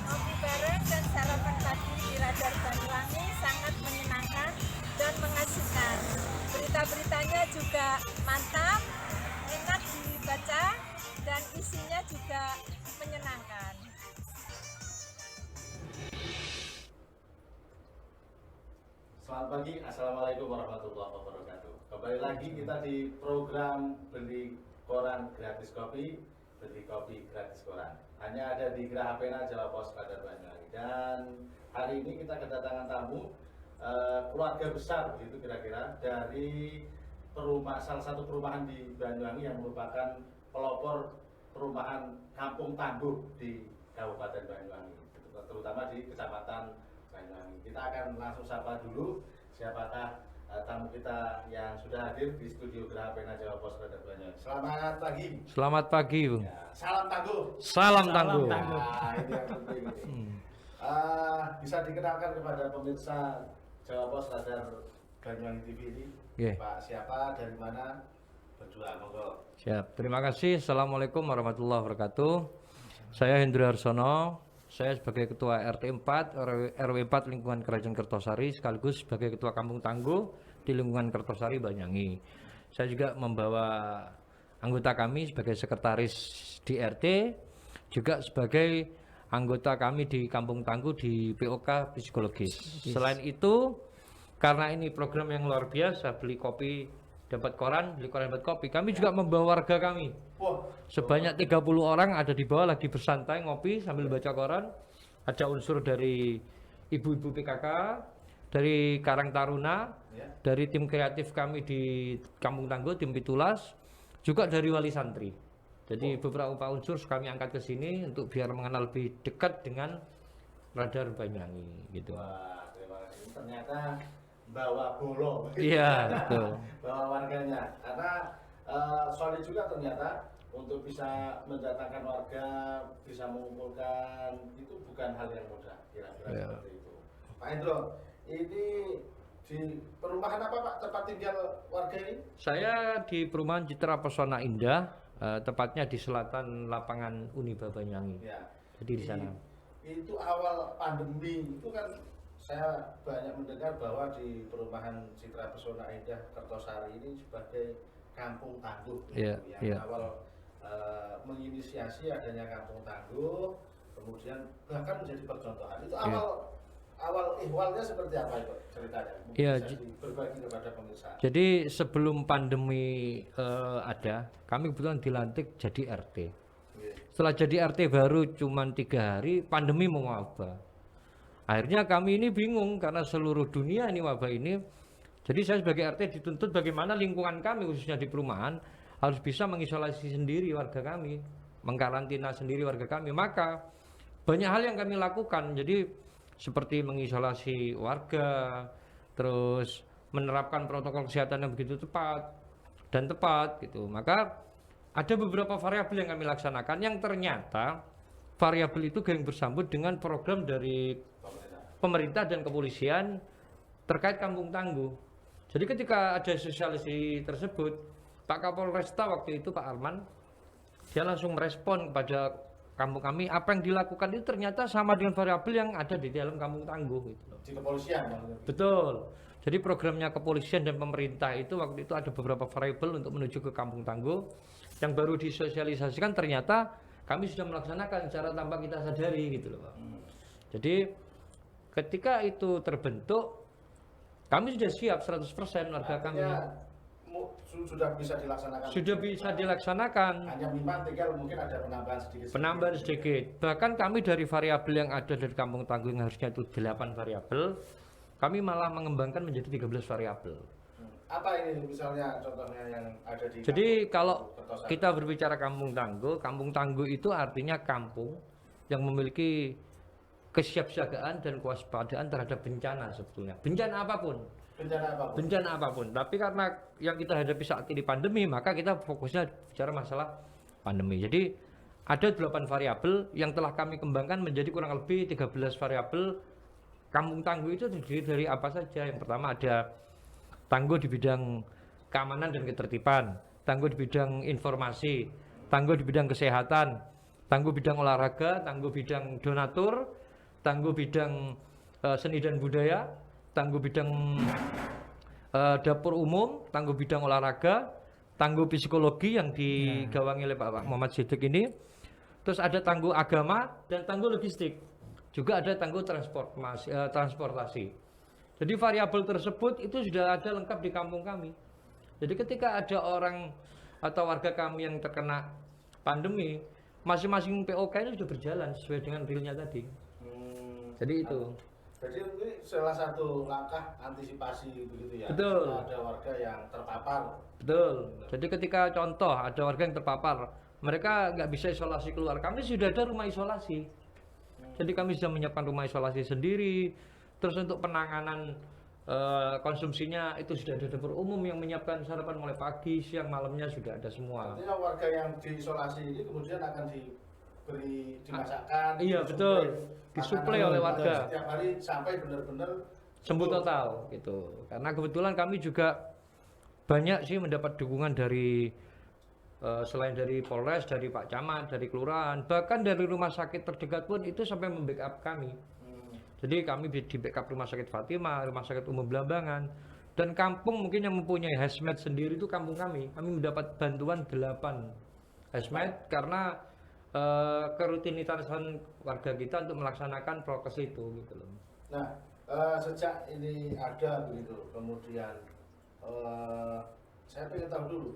Ngopi bareng dan sarapan pagi di Radar Banyuwangi sangat menyenangkan dan mengasihkan. Berita-beritanya juga mantap, enak dibaca, dan isinya juga menyenangkan. Selamat pagi, Assalamualaikum warahmatullahi wabarakatuh. Kembali lagi kita di program beli koran gratis kopi, beli kopi gratis koran. Hanya ada di Geraha Pena Jawa Pos Radar Banyuwangi. Dan hari ini kita kedatangan tamu keluarga besar gitu kira-kira dari salah satu perumahan di Banyuwangi yang merupakan pelopor perumahan Kampung Tangguh di Kabupaten Banyuwangi, terutama di Kecamatan Banyuwangi. Kita akan langsung sapa dulu siapakah tamu kita yang sudah hadir di studio Geraha Pena Jawa Pos Radar Banyuwangi. Selamat pagi. Selamat pagi, Bung. Ya, salam tangguh. Salam tangguh. Nah, ini yang penting ini. Bisa dikenalkan kepada pemirsa Jawa Pos Radar Banyuwangi TV ini. Yeah. Pak siapa, dari mana, berdua, monggo. Siap. Terima kasih. Assalamualaikum warahmatullahi wabarakatuh. Saya Hendro Harsono. Saya sebagai Ketua RT 4 RW 4 lingkungan Kerajaan Kertosari sekaligus sebagai Ketua Kampung Tangguh di lingkungan Kertosari Banyuwangi. Saya juga membawa anggota kami sebagai sekretaris di RT, juga sebagai anggota kami di Kampung Tangguh di POK psikologis. Selain itu, karena ini program yang luar biasa, beli kopi dapat koran, beli koran dapat kopi, kami juga membawa warga kami. Sebanyak 30 orang ada di bawah lagi bersantai ngopi sambil baca koran. Ada unsur dari ibu-ibu PKK, dari Karang Taruna, dari tim kreatif kami di Kampung Tangguh, tim Pitulas, juga dari wali santri. Jadi beberapa unsur kami angkat ke sini untuk biar mengenal lebih dekat dengan Radar Banyuwangi gitu. Wah, terima kasih. Ternyata bawa bolo. Iya, betul. Bawa warganya. Karena solid juga ternyata untuk bisa mendatangkan warga, bisa mengumpulkan, itu bukan hal yang mudah, kira-kira seperti itu. Pak Hendro, ini di perumahan apa Pak tempat tinggal warga ini? Saya di perumahan Citra Pesona Indah, tepatnya di selatan lapangan Uniba Banyuwangi. Ya. Jadi di sana. Itu awal pandemi itu kan saya banyak mendengar bahwa di perumahan Citra Pesona Indah Kertosari ini sebagai kampung tangguh yang awal menginisiasi adanya kampung tangguh, kemudian bahkan menjadi percontohan. Itu awal ihwalnya seperti apa itu ceritanya? Mungkin bisa berbagi kepada pemirsa. Jadi sebelum pandemi ada, kami kebetulan dilantik jadi RT. Setelah jadi RT baru cuma 3 hari, pandemi mewabah. Akhirnya kami ini bingung karena seluruh dunia ini wabah ini. Jadi saya sebagai RT dituntut bagaimana lingkungan kami khususnya di perumahan harus bisa mengisolasi sendiri warga kami, mengkarantina sendiri warga kami. Maka banyak hal yang kami lakukan. Jadi seperti mengisolasi warga, terus menerapkan protokol kesehatan yang begitu tepat gitu. Maka ada beberapa variabel yang kami laksanakan yang ternyata variabel itu yang bersambut dengan program dari pemerintah dan kepolisian terkait Kampung Tangguh. Jadi ketika ada sosialisasi tersebut, Pak Kapolresta waktu itu Pak Arman, dia langsung merespon kepada kampung kami, apa yang dilakukan itu ternyata sama dengan variabel yang ada di dalam Kampung Tangguh gitu. Di kepolisian maksudnya. Betul. Jadi programnya kepolisian dan pemerintah itu waktu itu ada beberapa variabel untuk menuju ke Kampung Tangguh yang baru disosialisasikan, ternyata kami sudah melaksanakan secara tanpa kita sadari gitu loh Pak. Jadi ketika itu terbentuk, kami sudah siap 100% warga kami. Sudah bisa dilaksanakan. Sudah bisa dilaksanakan. Hanya memang tinggal mungkin ada penambahan sedikit. Penambahan sedikit. Bahkan kami dari variabel yang ada dari Kampung Tangguh yang harusnya itu 8 variabel, kami malah mengembangkan menjadi 13 variabel. Apa ini misalnya contohnya yang ada di Jadi kalau kita berbicara Kampung Tangguh itu artinya kampung yang memiliki kesiapsiagaan dan kewaspadaan terhadap bencana sebetulnya. Bencana apapun. Tapi karena yang kita hadapi saat ini pandemi, maka kita fokusnya bicara masalah pandemi. Jadi ada 8 variabel yang telah kami kembangkan menjadi kurang lebih 13 variabel. Kampung Tangguh itu terdiri dari apa saja? Yang pertama ada tangguh di bidang keamanan dan ketertiban, tangguh di bidang informasi, tangguh di bidang kesehatan, tangguh bidang olahraga, tangguh bidang donatur, tangguh bidang seni dan budaya, tangguh bidang dapur umum, tangguh bidang olahraga, tangguh psikologi yang digawangi oleh Pak Muhammad Siddiq ini. Terus ada tangguh agama dan tangguh logistik. Juga ada tangguh transportasi. Jadi variabel tersebut itu sudah ada lengkap di kampung kami. Jadi ketika ada orang atau warga kami yang terkena pandemi, masing-masing POK ini sudah berjalan sesuai dengan realnya tadi. Jadi itu. Jadi ini salah satu langkah antisipasi begitu ya. Betul. Ada warga yang terpapar. Betul. Jadi ketika contoh ada warga yang terpapar, mereka nggak bisa isolasi keluar. Kami sudah ada rumah isolasi. Jadi kami sudah menyiapkan rumah isolasi sendiri. Terus untuk penanganan konsumsinya itu sudah ada dapur umum yang menyiapkan sarapan mulai pagi, siang, malamnya sudah ada semua. Artinya warga yang diisolasi ini kemudian akan diberi dimasakkan. Iya betul. Disuplai oleh warga. Setiap hari sampai benar-benar sembuh total gitu. Karena kebetulan kami juga banyak sih mendapat dukungan dari selain dari Polres, dari Pak Camat, dari kelurahan, bahkan dari rumah sakit terdekat pun itu sampai membackup kami. Jadi kami di backup rumah sakit Fatimah, rumah sakit umum Belambangan, dan kampung mungkin yang mempunyai hazmat sendiri itu kampung kami. Kami mendapat bantuan 8 hazmat karena kerutinitasan warga kita untuk melaksanakan prokes itu gitu loh. Nah, sejak ini ada begitu, kemudian saya ingin tahu dulu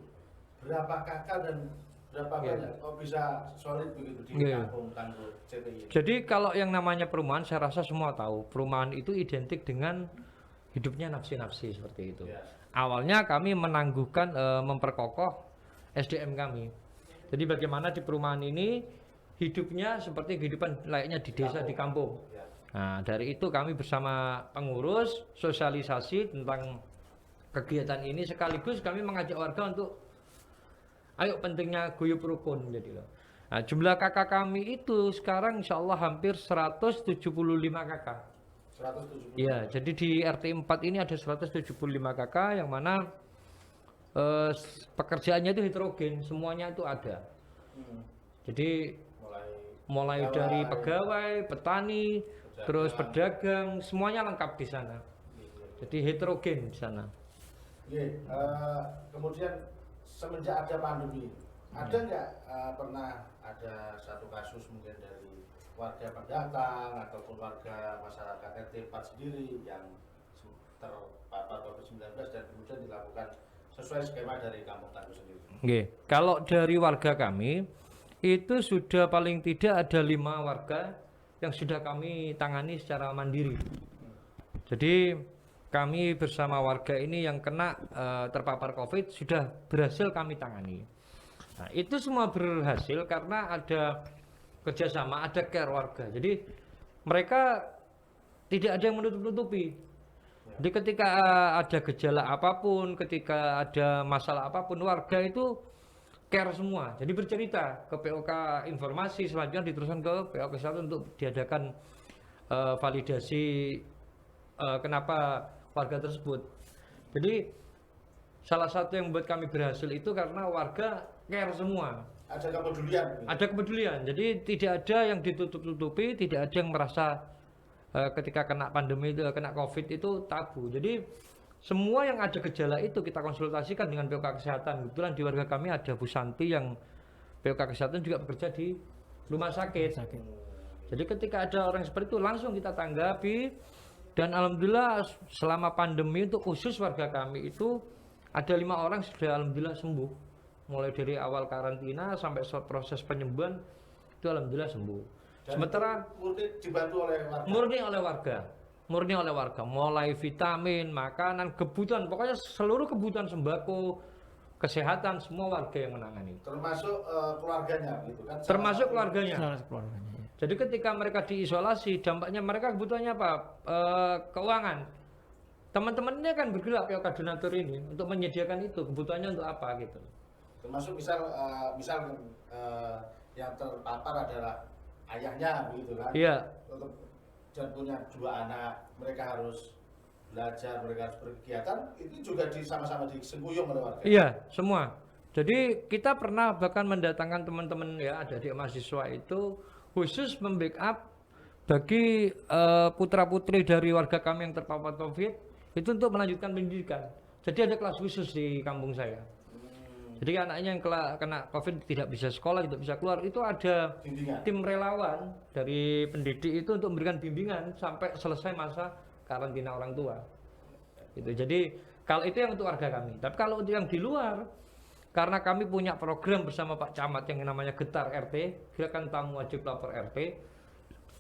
berapa kakak dan berapa banyak kok bisa solid begitu di kampung Tangguh CPI. Jadi kalau yang namanya perumahan saya rasa semua tahu, perumahan itu identik dengan hidupnya nafsi-nafsi seperti itu. Awalnya kami menangguhkan memperkokoh SDM kami. Jadi bagaimana di perumahan ini hidupnya seperti kehidupan layaknya di desa, di kampung. Nah, dari itu kami bersama pengurus sosialisasi tentang kegiatan ini, sekaligus kami mengajak warga untuk ayo pentingnya guyup rukun jadi loh. Nah, jumlah kakak kami itu sekarang insya Allah hampir 175 kakak. 175. Iya, jadi di RT 4 ini ada 175 kakak yang mana pekerjaannya itu heterogen, semuanya itu ada. Jadi mulai dari pegawai, petani, terus pedagang, semuanya lengkap di sana. Jadi heterogen di sana. Kemudian semenjak ada pandemi, ada nggak pernah ada satu kasus mungkin dari warga pendatang ataupun warga masyarakat RT 4 sendiri yang terpapar COVID-19 dan kemudian dilakukan sesuai skema dari Kampung Tangguh sendiri? Kalau dari warga kami itu sudah paling tidak ada 5 warga yang sudah kami tangani secara mandiri. Jadi kami bersama warga ini yang kena terpapar COVID sudah berhasil kami tangani. Nah, itu semua berhasil karena ada kerjasama, ada care warga. Jadi mereka tidak ada yang menutup-nutupi. Jadi ketika ada gejala apapun, ketika ada masalah apapun, warga itu care semua. Jadi bercerita ke POK informasi, selanjutnya diteruskan ke POK 1 untuk diadakan validasi kenapa warga tersebut. Jadi salah satu yang membuat kami berhasil itu karena warga care semua. Ada kepedulian. Ada kepedulian. Jadi tidak ada yang ditutup-tutupi, tidak ada yang merasa ketika kena pandemi itu, kena COVID itu tabu. Jadi Semua yang ada gejala itu kita konsultasikan dengan POK Kesehatan. Kebetulan di warga kami ada Bu Santi yang POK Kesehatan juga bekerja di rumah sakit. Jadi ketika ada orang seperti itu langsung kita tanggapi, dan alhamdulillah selama pandemi untuk khusus warga kami itu ada 5 orang sudah alhamdulillah sembuh. Mulai dari awal karantina sampai proses penyembuhan itu alhamdulillah sembuh. Dan Sementara murni dibantu oleh warga. Murni oleh warga, mulai vitamin, makanan, kebutuhan, pokoknya seluruh kebutuhan sembako, kesehatan, semua warga yang menangani. Termasuk keluarganya gitu kan. Termasuk keluarganya. keluarganya. Ya. Jadi ketika mereka diisolasi, dampaknya mereka kebutuhannya apa? Keuangan. Teman-temannya kan bergerak POK donatur ini untuk menyediakan itu, kebutuhannya untuk apa gitu. Termasuk misal yang terpapar adalah ayahnya begitu kan. Iya. Untuk dan punya 2 anak, mereka harus belajar, mereka harus berkegiatan, itu juga sama-sama disengkuyung oleh warga. Iya, semua. Jadi kita pernah bahkan mendatangkan teman-teman ya, adik-adik mahasiswa itu khusus membackup bagi putra-putri dari warga kami yang terpapar COVID itu untuk melanjutkan pendidikan. Jadi ada kelas khusus di kampung saya. Jadi anaknya yang kena COVID tidak bisa sekolah, tidak bisa keluar, itu ada Bimbingan. tim relawan dari pendidik itu untuk memberikan bimbingan sampai selesai masa karantina orang tua. Gitu. Jadi kalau itu yang untuk warga kami. Tapi kalau untuk yang di luar, karena kami punya program bersama Pak Camat yang namanya Getar RT, Gerakan Tamu Wajib Lapor RT.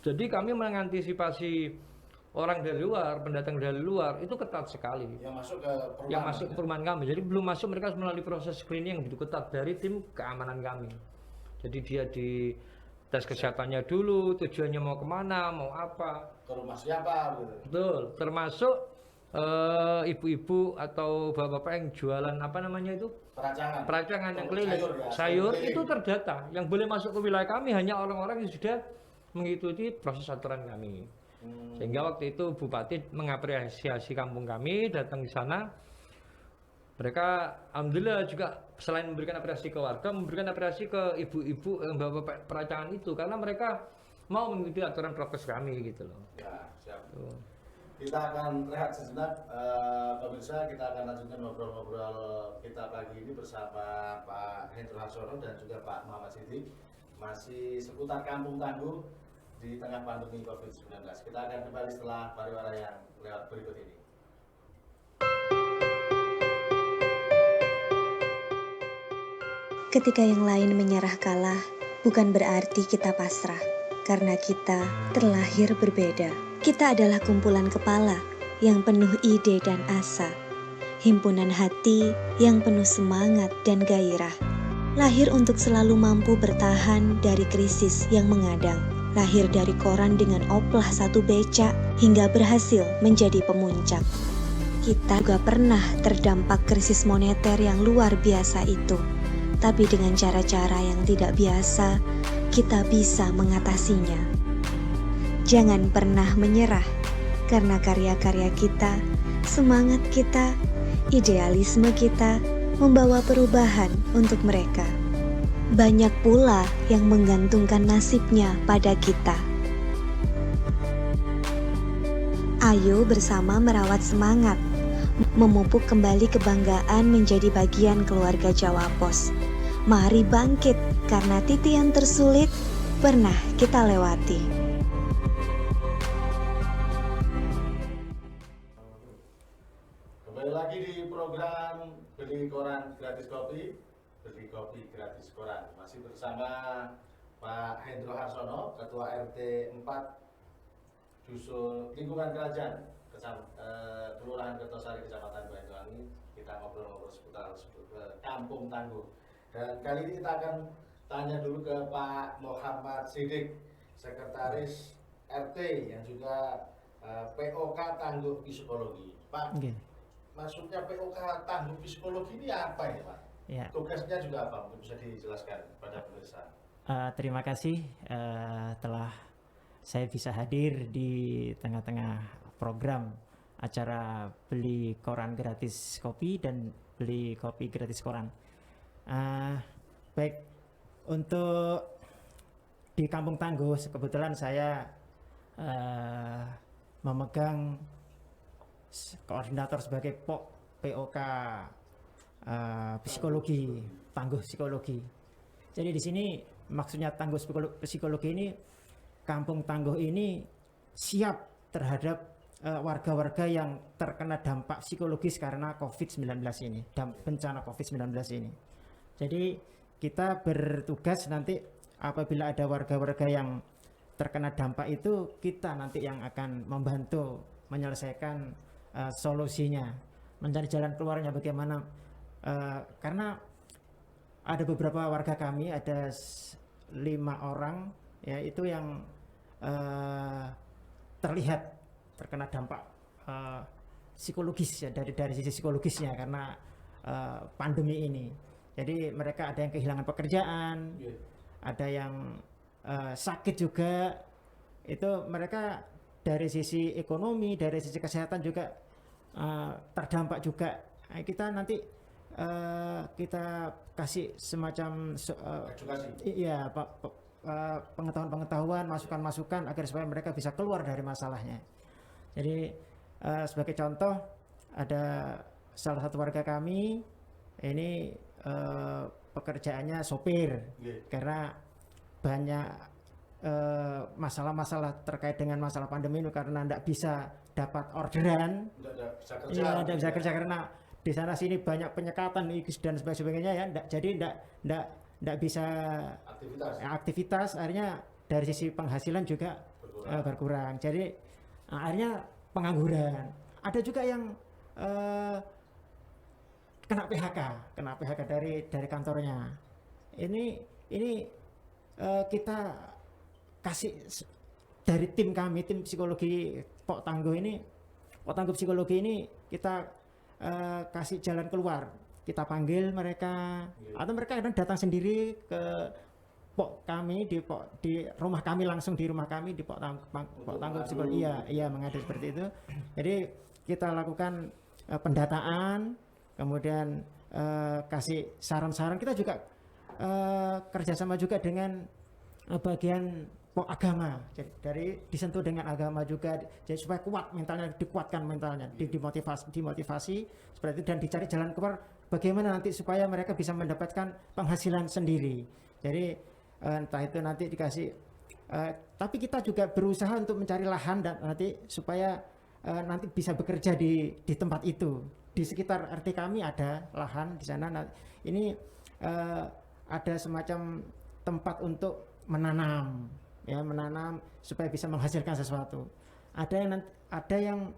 Jadi kami mengantisipasi orang dari luar, pendatang dari luar itu ketat sekali. Yang masuk ke perumahan. Yang masuk ke perumahan kami. Jadi belum masuk mereka harus melalui proses screening yang begitu ketat dari tim keamanan kami. Jadi dia di tes kesehatannya dulu, tujuannya mau kemana, mau apa. Ke rumah siapa gitu. Betul, termasuk ibu-ibu atau bapak-bapak yang jualan apa namanya itu? Peracangan yang keliling. Sayur itu terdata. Yang boleh masuk ke wilayah kami hanya orang-orang yang sudah mengikuti proses aturan kami. Sehingga waktu itu Bupati mengapresiasi kampung kami, datang di sana. Mereka alhamdulillah juga selain memberikan apresiasi ke warga, memberikan apresiasi ke ibu-ibu yang bawa peracangan itu karena mereka mau mengikuti aturan prokes kami gitu loh. Ya, siap. Kita akan rehat sejenak, pemirsa. Kita akan lanjutkan ngobrol-ngobrol kita pagi ini bersama Pak Hendro Harsono dan juga Pak Muhammad Siddiq. Masih seputar Kampung Tangguh di tengah pandemi COVID-19. Kita akan kembali setelah pariwara yang lewat berikut ini. Ketika yang lain menyerah kalah, bukan berarti kita pasrah, karena kita terlahir berbeda. Kita adalah kumpulan kepala yang penuh ide dan asa, himpunan hati yang penuh semangat dan gairah, lahir untuk selalu mampu bertahan dari krisis yang mengadang. Lahir dari koran dengan oplah 1 becak hingga berhasil menjadi pemuncak. Kita juga pernah terdampak krisis moneter yang luar biasa itu. Tapi dengan cara-cara yang tidak biasa, kita bisa mengatasinya. Jangan pernah menyerah, karena karya-karya kita, semangat kita, idealisme kita membawa perubahan untuk mereka. Banyak pula yang menggantungkan nasibnya pada kita. Ayo bersama merawat semangat, memupuk kembali kebanggaan menjadi bagian keluarga Jawa Pos. Mari bangkit, karena titian tersulit pernah kita lewati. Kembali lagi di program Beli Koran Gratis Kopi. Beli kopi gratis koran. Masih bersama Pak Hendro Harsono, Ketua RT 4 Dusun Lingkungan Kerajaan, Kelurahan Kertosari, Kecamatan Banyuwangi. Kita ngobrol-ngobrol seputar Kampung Tangguh. Dan kali ini kita akan tanya dulu ke Pak Muhammad Siddiq, Sekretaris RT yang juga POK Tangguh Psikologi. Pak, maksudnya POK Tangguh Psikologi ini apa ya Pak? Ya. Tugasnya juga apa? Mungkin bisa dijelaskan pada pemirsa. Terima kasih telah saya bisa hadir di tengah-tengah program acara beli koran gratis kopi dan beli kopi gratis koran. Baik, untuk di Kampung Tangguh kebetulan saya memegang koordinator sebagai POK psikologi, tangguh psikologi. Jadi di sini maksudnya tangguh psikologi ini, Kampung Tangguh ini siap terhadap warga-warga yang terkena dampak psikologis karena COVID-19 ini, bencana COVID-19 ini. Jadi kita bertugas nanti apabila ada warga-warga yang terkena dampak itu, kita nanti yang akan membantu menyelesaikan solusinya, mencari jalan keluarnya bagaimana. Karena ada beberapa warga kami, ada 5 orang ya, itu yang terlihat terkena dampak psikologis ya, dari sisi psikologisnya karena pandemi ini. Jadi mereka ada yang kehilangan pekerjaan, ada yang sakit juga. Itu mereka dari sisi ekonomi, dari sisi kesehatan juga terdampak juga. Kita nanti kita kasih semacam pengetahuan, masukan-masukan agar supaya mereka bisa keluar dari masalahnya. Jadi sebagai contoh, ada salah satu warga kami ini pekerjaannya sopir, karena banyak masalah-masalah terkait dengan masalah pandemi ini, karena tidak bisa dapat orderan, tidak bisa kerja karena di sana sini banyak penyekatan dan sebagainya ya, jadi tidak bisa aktivitas, akhirnya dari sisi penghasilan juga berkurang. Jadi akhirnya pengangguran. Ada juga yang kena PHK dari kantornya. Ini kita kasih dari tim kami, tim psikologi Pok Tangguh Psikologi ini kita kasih jalan keluar. Kita panggil mereka, atau mereka kadang datang sendiri ke Pok kami di rumah kami, langsung di rumah kami di Pok Tangguh Psikologi. Iya mengadu seperti itu. Jadi kita lakukan pendataan, kemudian kasih saran-saran. Kita juga kerjasama juga dengan bagian Pok Agama, jadi dari disentuh dengan agama juga, jadi supaya kuat mentalnya, dikuatkan mentalnya, dimotivasi seperti itu, dan dicari jalan keluar bagaimana nanti supaya mereka bisa mendapatkan penghasilan sendiri. Jadi entah itu nanti dikasih, tapi kita juga berusaha untuk mencari lahan dan nanti supaya nanti bisa bekerja di tempat itu. Di sekitar RT kami ada lahan di sana. Nah, ini ada semacam tempat untuk menanam supaya bisa menghasilkan sesuatu. Ada yang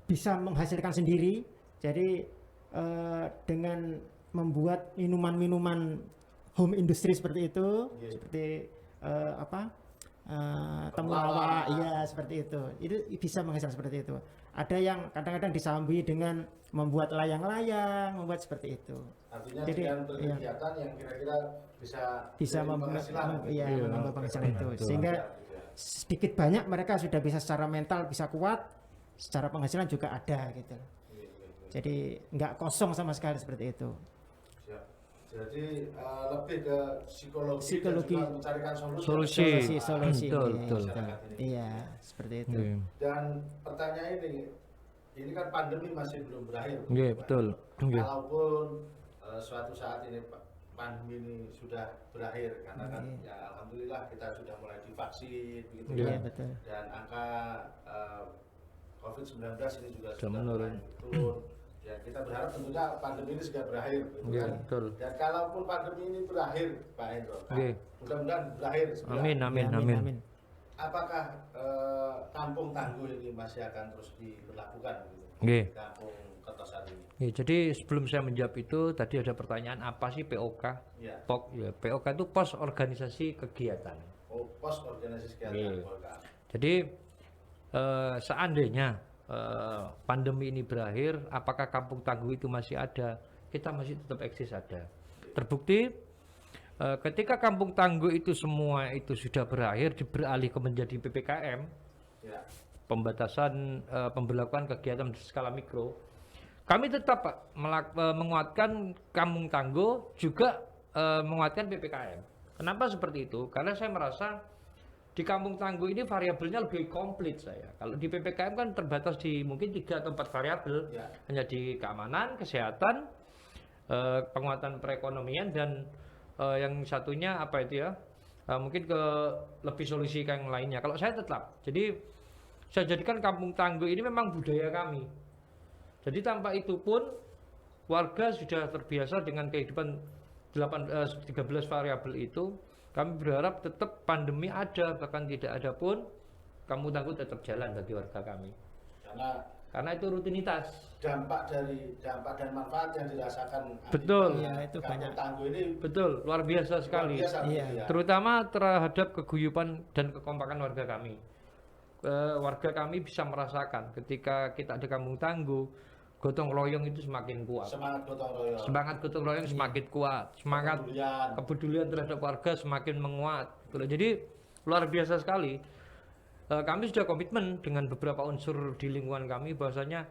bisa menghasilkan sendiri. Jadi dengan membuat minuman home industry seperti itu, seperti temulawak, iya seperti itu. Itu bisa menghasilkan seperti itu. Ada yang kadang-kadang disambui dengan membuat layang-layang, membuat seperti itu. Artinya jadi, dengan berkegiatan yang kira-kira bisa menambah penghasilan itu. Sehingga sedikit banyak mereka sudah bisa secara mental bisa kuat, secara penghasilan juga ada gitu. Jadi nggak kosong sama sekali seperti itu. Jadi lebih ke psikologi dan juga mencarikan solusi. Betul. Iya, seperti itu. Dan pertanyaan ini kan pandemi masih belum berakhir. Betul. Kalaupun suatu saat ini pandemi ini sudah berakhir, karena kan ya alhamdulillah kita sudah mulai divaksin begitu kan. Betul. Dan angka COVID-19 ini juga sudah menurun. Turun. Ya, kita berharap tentunya pandemi ini segera berakhir, gitu kan? Betul. Dan kalaupun pandemi ini berakhir, Pak Hendro, mudah-mudahan berakhir segera. Amin. Apakah Kampung Tangguh ini masih akan terus diberlakukan, gitu? Kampung Kertosari ini? Jadi sebelum saya menjawab itu, tadi ada pertanyaan apa sih POK? POK, POK itu pos organisasi kegiatan. Oh, pos organisasi kegiatan. Jadi seandainya pandemi ini berakhir, apakah Kampung Tangguh itu masih ada? Kita masih tetap eksis ada. Terbukti ketika Kampung Tangguh itu semua itu sudah berakhir, beralih ke menjadi PPKM, pembatasan pemberlakuan kegiatan skala mikro, kami tetap menguatkan Kampung Tangguh, juga menguatkan PPKM. Kenapa seperti itu? Karena saya merasa Di Kampung Tangguh ini variabelnya lebih komplit saya. Kalau di PPKM kan terbatas di mungkin 3 atau 4 variabel, Ya. hanya di keamanan, kesehatan, penguatan perekonomian, dan yang satunya apa itu ya? Mungkin ke lebih solusi yang lainnya. Kalau saya tetap, jadi saya jadikan Kampung Tangguh ini memang budaya kami. Jadi tanpa itu pun warga sudah terbiasa dengan kehidupan 13 variabel itu. Kami berharap tetap pandemi ada, bahkan tidak ada pun Kampung Tangguh tetap jalan bagi warga kami. Karena itu rutinitas. Dampak dan manfaat yang dirasakan Betul. Iya, itu Kampung banyak. Tangguh ini Betul, luar biasa sekali. luar biasa, Iya. begitu ya. Terutama terhadap keguyupan dan kekompakan warga kami. Warga kami bisa merasakan ketika kita ada Kampung Tangguh, gotong royong itu semakin kuat. Semangat gotong royong. Semangat gotong royong semakin kuat, semangat Kepedulian. kepedulian terhadap warga semakin menguat. Jadi luar biasa sekali. Kami sudah komitmen dengan beberapa unsur di lingkungan kami bahwasanya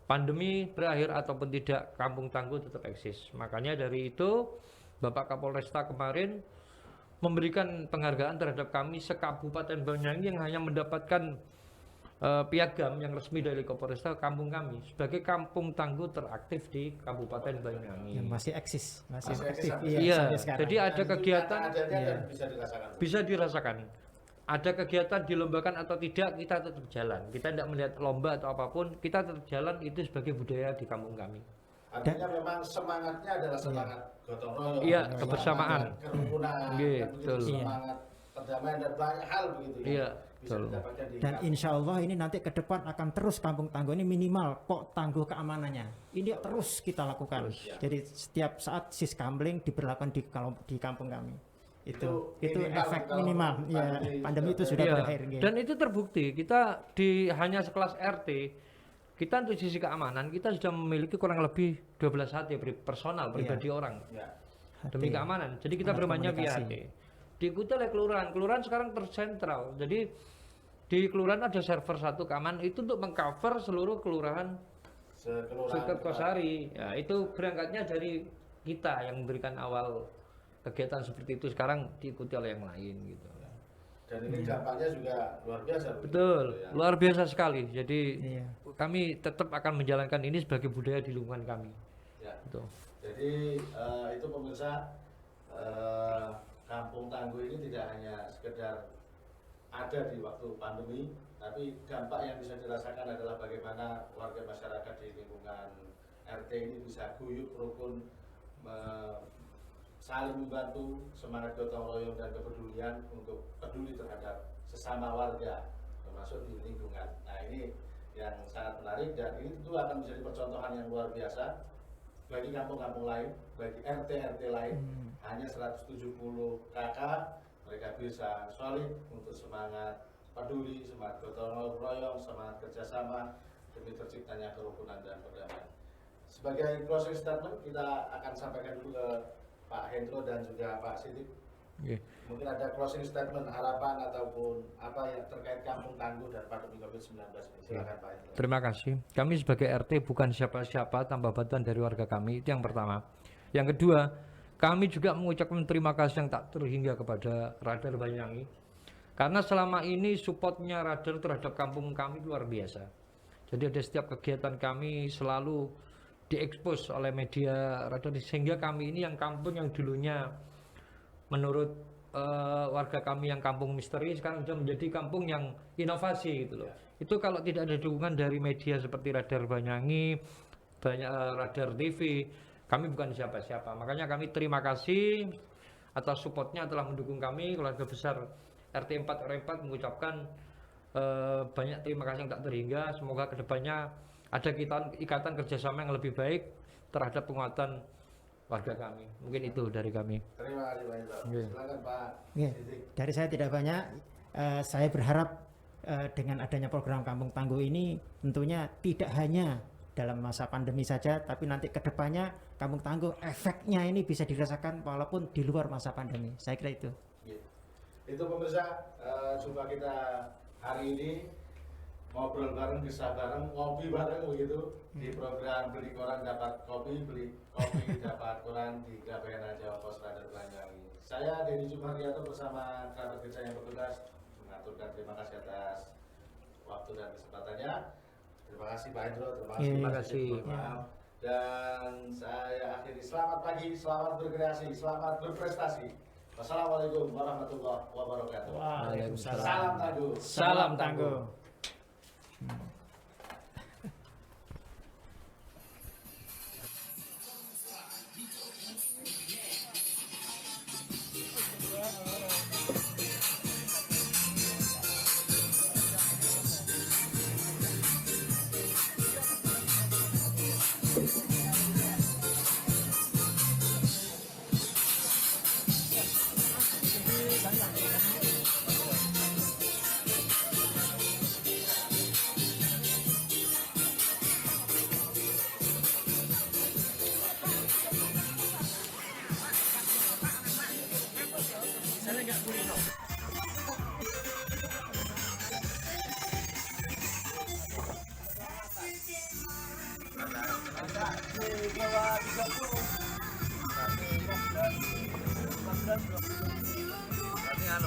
pandemi berakhir ataupun tidak, Kampung Tangguh tetap eksis. Makanya dari itu Bapak Kapolresta kemarin memberikan penghargaan terhadap kami sekabupaten Banyuwangi yang hanya mendapatkan piagam yang resmi dari Kapolresta kampung kami sebagai Kampung Tangguh teraktif di Kabupaten Banyuwangi. Yang masih eksis, masih Masih aktif. eksis, Iya, sampai sekarang. jadi ada Dan itu kegiatan adanya Iya. dan bisa dirasakan. bisa dirasakan. Ada kegiatan dilombakan atau tidak, kita tetap jalan. Kita tidak melihat lomba atau apapun, kita tetap jalan, itu sebagai budaya di kampung kami. Artinya memang semangatnya adalah semangat gotong royong, Iya, semangat kebersamaan. kerukunan, Iya, kan begitu, betul. semangat perdamaian dan banyak hal begitu ya. Iya, Bisa betul. didapatkan di Dan insya Allah ini nanti ke depan akan terus Kampung Tangguh ini minimal kok tangguh keamanannya. Ini terus kita lakukan. ya. Jadi setiap saat siskamling diberlakukan di kampung kami. Itu minimal efek kalau minimal. Ya, pandemi itu sudah Iya, berakhir. gitu. dan itu terbukti. Kita di hanya sekelas RT, kita untuk sisi keamanan kita sudah memiliki kurang lebih 12 HT personal pribadi orang Ya. demi Hati. keamanan. Jadi kita Alat bermainnya via komunikasi. HT. Diikuti oleh kelurahan. Kelurahan sekarang tersentral. Jadi di kelurahan ada server satu keamanan itu untuk mengcover seluruh kelurahan Suket Kosari. Ya, itu berangkatnya dari kita yang memberikan awal kegiatan seperti itu, sekarang diikuti oleh yang lain gitu. Dan ini dampaknya juga luar biasa. begitu, Betul, ya. luar biasa sekali. Jadi Iya. kami tetap akan menjalankan ini sebagai budaya di lingkungan kami. Ya. Gitu. Jadi itu pemirsa, Kampung Tangguh ini tidak hanya sekedar ada di waktu pandemi, tapi dampak yang bisa dirasakan adalah bagaimana warga masyarakat di lingkungan RT ini bisa guyup rukun, saling membantu, semangat gotong royong dan kepedulian untuk peduli terhadap sesama warga termasuk di lingkungan. Nah ini yang sangat menarik dan ini tentu akan menjadi percontohan yang luar biasa bagi kampung-kampung lain, bagi RT-RT lain. Hanya 170 KK mereka bisa solid untuk semangat peduli, semangat gotong royong, semangat kerjasama demi terciptanya kerukunan dan perdamaian. Sebagai closing statement kita akan sampaikan dulu ke Pak Hendro dan juga Pak Sidik. Oke. Mungkin ada closing statement, harapan ataupun apa yang terkait Kampung Tangguh dan pandemi COVID-19 ini. Silakan Pak Hendro. Terima kasih. Kami sebagai RT bukan siapa-siapa tanpa bantuan dari warga kami. Itu yang pertama. Yang kedua, kami juga mengucapkan terima kasih yang tak terhingga kepada Radar Banyuwangi. Karena selama ini supportnya Radar terhadap kampung kami luar biasa. Jadi ada setiap kegiatan kami selalu diekspos oleh media Radar, sehingga kami ini yang kampung yang dulunya menurut warga kami yang kampung misteri sekarang sudah menjadi kampung yang inovasi gitu loh. Itu kalau tidak ada dukungan dari media seperti Radar Banyuwangi, Radar TV, kami bukan siapa-siapa. Makanya kami terima kasih atas supportnya telah mendukung kami. Keluarga besar RT 4 RW 4 mengucapkan banyak terima kasih yang tak terhingga. Semoga kedepannya ada ikatan kerjasama yang lebih baik terhadap penguatan warga kami. Mungkin itu dari kami. Terima kasih Pak Hendro. Oke. Silakan Pak Oke, Sidik. dari saya tidak banyak. Saya berharap dengan adanya program Kampung Tangguh ini tentunya tidak hanya dalam masa pandemi saja, tapi nanti ke depannya Kampung Tangguh efeknya ini bisa dirasakan walaupun di luar masa pandemi. Saya kira itu. Iya. Itu pemirsa, jumpa kita hari ini ngobrol bareng, kisah bareng, ngopi bareng begitu di program Beli Koran Dapat Kopi, Beli Kopi Dapat Koran di Grabhena Jawa Pos Radar Banyuwangi. Saya Denny Jumardianto bersama kerabat kerja yang bertugas. Terima mengaturkan terima kasih atas waktu dan kesempatannya. Terima kasih Pak Hendro, terima kasih. Terima kasih. Maaf. Dan saya akhiri, selamat pagi, selamat berkreasi, selamat berprestasi. Wassalamualaikum warahmatullahi wabarakatuh. Waalaikumsalam. Salam tangguh. Salam tangguh.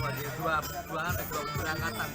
Berarti dua berangkatan.